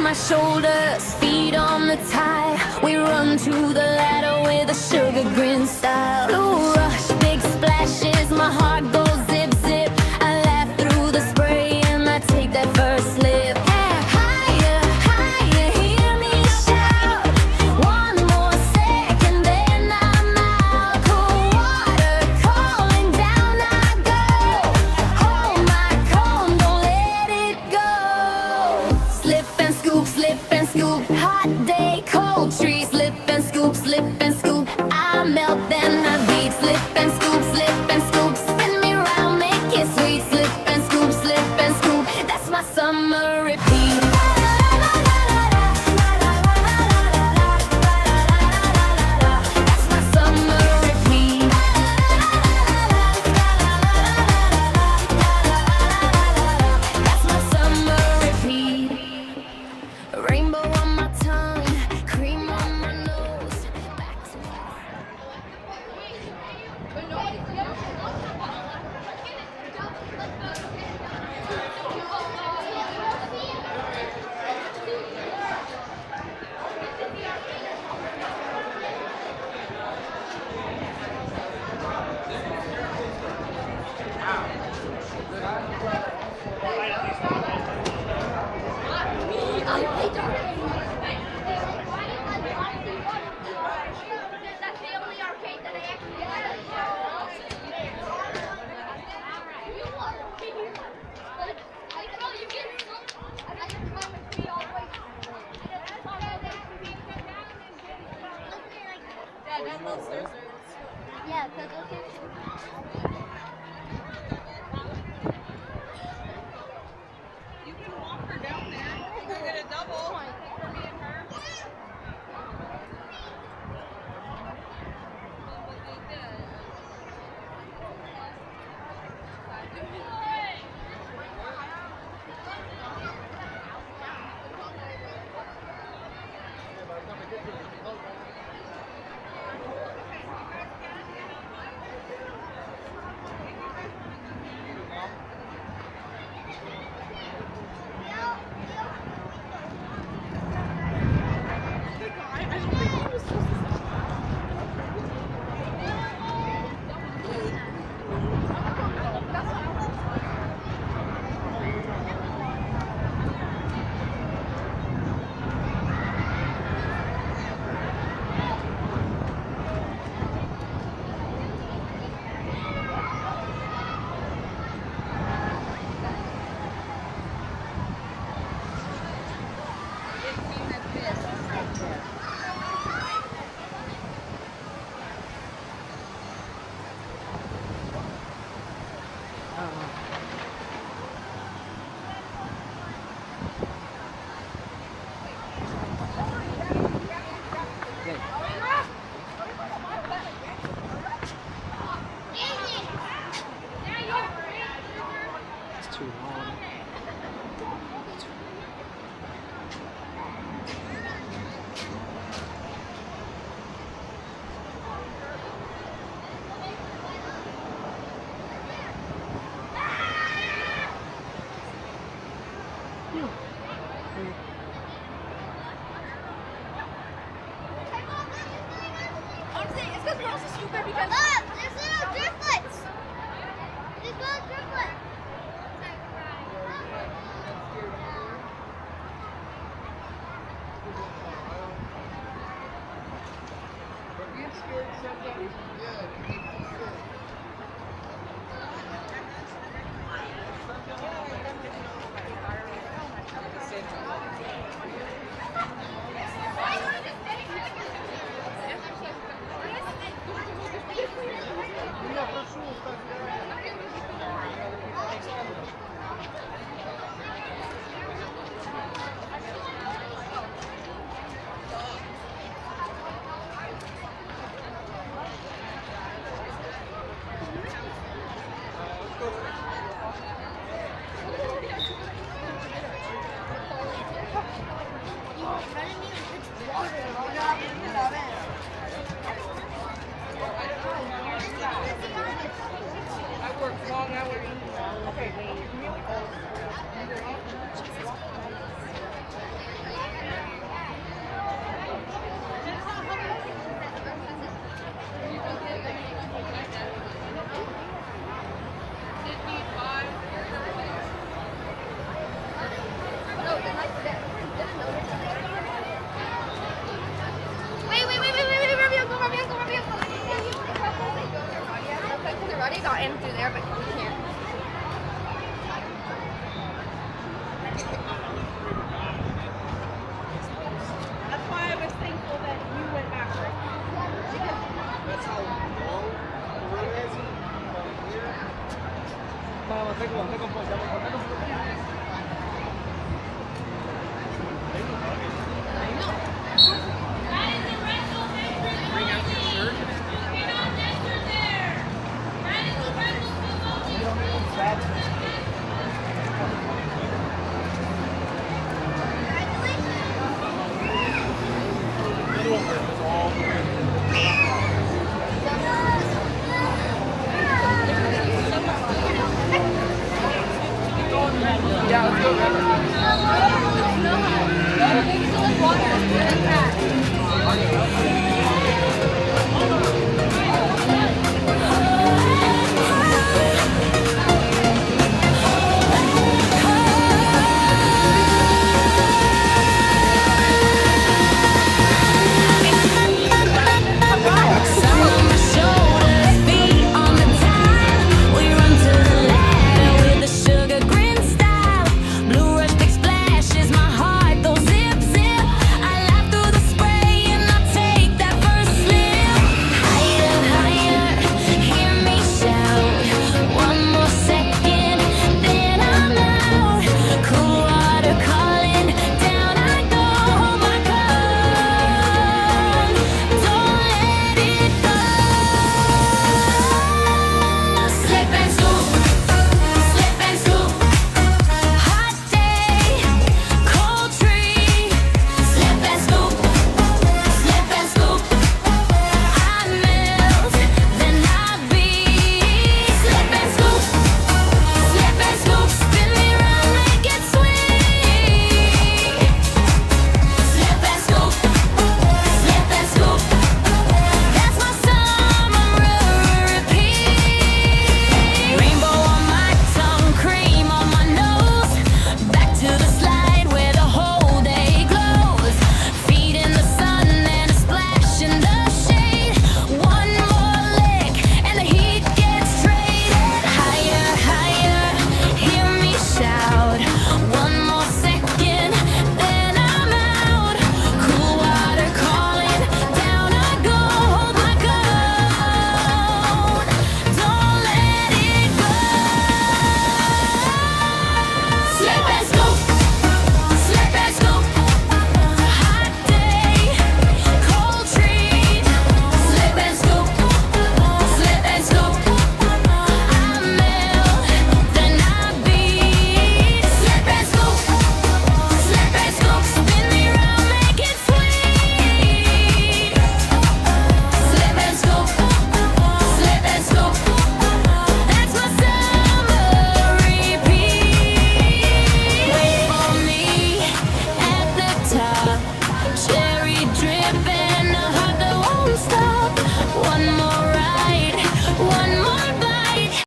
my shoulders, feet on the tide. We run to the ladder with a sugar grin style. Blue rush, big splashes, my heart goes zip zip. I laugh through the spray and I take that first slip. Higher, higher, hear me shout. One more second, then I'm out. Cool water calling down I go. Hold my cone, don't let it go. Slip and scoop, slip and scoop. Hot day, cold tree. Slip and scoop, slip and scoop. I melt, then I beat. Slip and scoop, slip and scoop. Spin me round, make it sweet. Slip and scoop, slip and scoop. That's my summer repeat. That's my summer repeat. That's my summer repeat. Rainbow on my tongue, cream on my nose. Back to That's the only arcade that I actually yeah, because You can walk her down there. You can get a double for me and her. It's too long. Honestly, it's because we're also stupid because there's little driplets. There's little driplets. I worked long hours. Okay. Somebody got in through there, but we can't. That's why I was thankful that you went backwards. Because That's how long the room is. Vamos, tengo un poco.